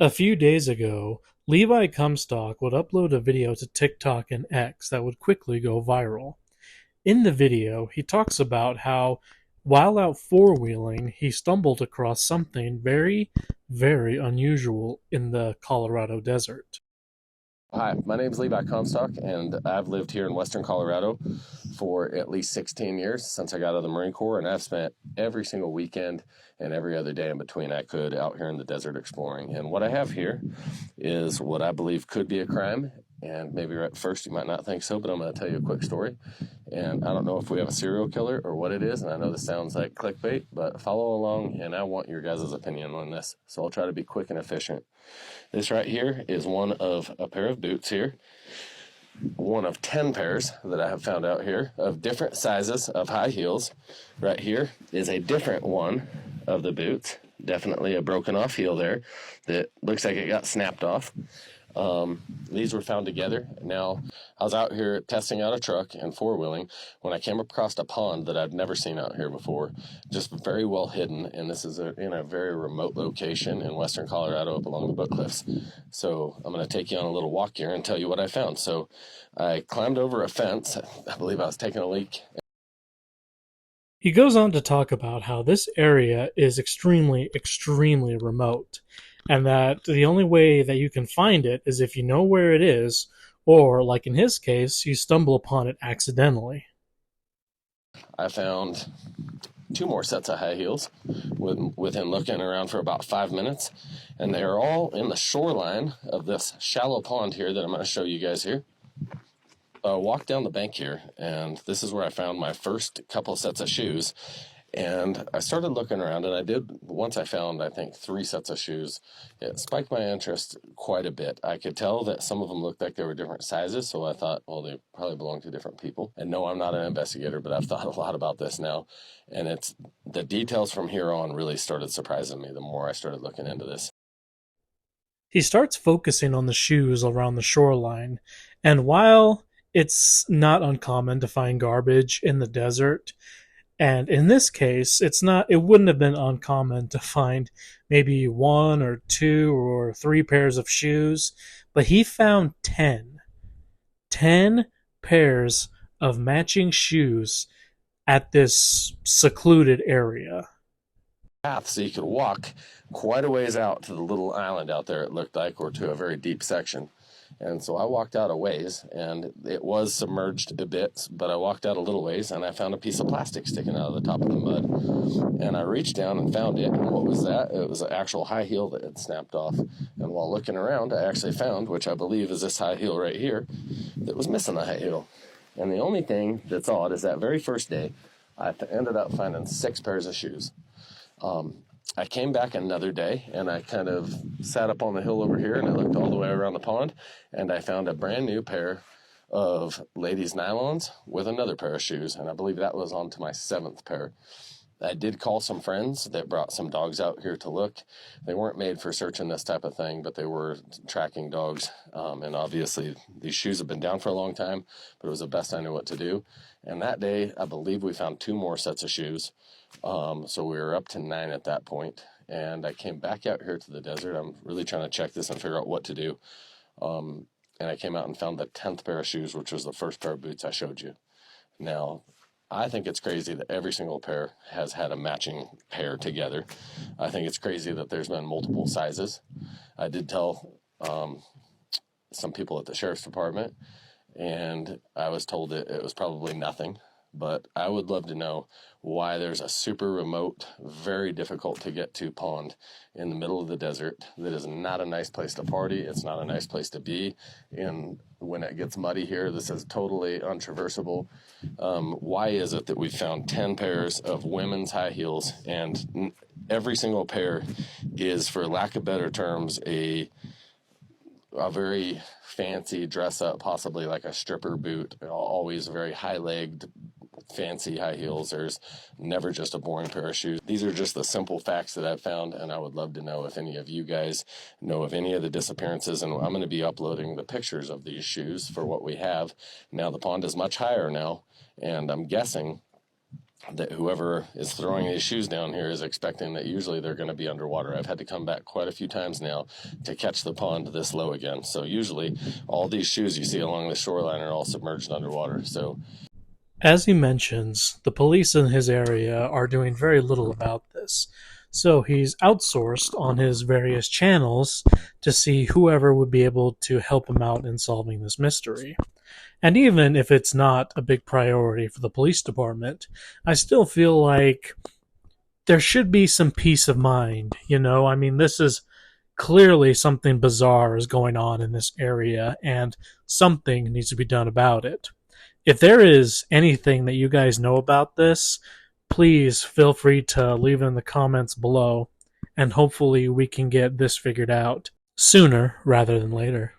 A few days ago, Levi Comstock would upload a video to TikTok and X that would quickly go viral. In the video, he talks about how, while out four-wheeling, he stumbled across something very, very unusual in the Colorado desert. Hi, my name is Levi Comstock, and I've lived here in Western Colorado for at least 16 years since I got out of the Marine Corps, and I've spent every single weekend and every other day in between I could out here in the desert exploring. And what I have here is what I believe could be a crime, and maybe at first you might not think so, but I'm going to tell you a quick story. And I don't know if we have a serial killer or what it is, and I know this sounds like clickbait, but follow along, and I want your guys' opinion on this. So I'll try to be quick and efficient. This right here is one of a pair of boots here, one of 10 pairs that I have found out here of different sizes of high heels. Right here is a different one of the boots, definitely a broken off heel there that looks like it got snapped off. These were found together. Now, I was out here testing out a truck and four-wheeling when I came across a pond that I'd never seen out here before, just very well hidden, and this is in a very remote location in western Colorado up along the Book Cliffs. So I'm going to take you on a little walk here and tell you what I found. So I climbed over a fence. I believe I was taking a leak. He goes on to talk about how this area is extremely, extremely remote, and that the only way that you can find it is if you know where it is, or, like in his case, you stumble upon it accidentally. I found two more sets of high heels within looking around for about 5 minutes, and they're all in the shoreline of this shallow pond here that I'm going to show you guys here. Walked down the bank here, and this is where I found my first couple sets of shoes. And I started looking around, and once I found, I think, 3 sets of shoes, it spiked my interest quite a bit. I could tell that some of them looked like they were different sizes, so I thought, well, they probably belong to different people. And no, I'm not an investigator, but I've thought a lot about this now. And it's the details from here on really started surprising me the more I started looking into this. He starts focusing on the shoes around the shoreline, and while it's not uncommon to find garbage in the desert, and in this case, it wouldn't have been uncommon to find maybe one or two or three pairs of shoes, but he found 10 pairs of matching shoes at this secluded area. Path so you could walk quite a ways out to the little island out there, it looked like, or to a very deep section. And so I walked out a ways, and it was submerged a bit, but I walked out a little ways, and I found a piece of plastic sticking out of the top of the mud. And I reached down and found it, and what was that? It was an actual high heel that had snapped off. And while looking around, I actually found, which I believe is this high heel right here, that was missing the high heel. And the only thing that's odd is that very first day, I ended up finding 6 pairs of shoes. I came back another day, and I kind of sat up on the hill over here, and I looked all the way around the pond, and I found a brand new pair of ladies' nylons with another pair of shoes, and I believe that was on to my 7th pair. I did call some friends that brought some dogs out here to look. They weren't made for searching this type of thing, but they were tracking dogs. And obviously, these shoes have been down for a long time, but it was the best I knew what to do. And that day, I believe we found 2 more sets of shoes. So we were up to 9 at that point. And I came back out here to the desert. I'm really trying to check this and figure out what to do. And I came out and found the 10th pair of shoes, which was the first pair of boots I showed you. Now, I think it's crazy that every single pair has had a matching pair together. I think it's crazy that there's been multiple sizes. I did tell some people at the sheriff's department, and I was told that it was probably nothing. But I would love to know why there's a super remote, very difficult to get to pond in the middle of the desert that is not a nice place to party. It's not a nice place to be. And when it gets muddy here, this is totally untraversable. Why is it that we found 10 pairs of women's high heels, and every single pair is, for lack of better terms, a very fancy dress up, possibly like a stripper boot, always very high-legged, fancy high heels. There's never just a boring pair of shoes. These are just the simple facts that I've found, and I would love to know if any of you guys know of any of the disappearances, and I'm going to be uploading the pictures of these shoes for what we have. Now, the pond is much higher now, and I'm guessing that whoever is throwing these shoes down here is expecting that usually they're going to be underwater. I've had to come back quite a few times now to catch the pond this low again. So usually all these shoes you see along the shoreline are all submerged underwater. So As he mentions, the police in his area are doing very little about this. So he's outsourced on his various channels to see whoever would be able to help him out in solving this mystery. And even if it's not a big priority for the police department, I still feel like there should be some peace of mind. I mean, this is clearly something bizarre is going on in this area, and something needs to be done about it. If there is anything that you guys know about this, please feel free to leave it in the comments below, and hopefully we can get this figured out sooner rather than later.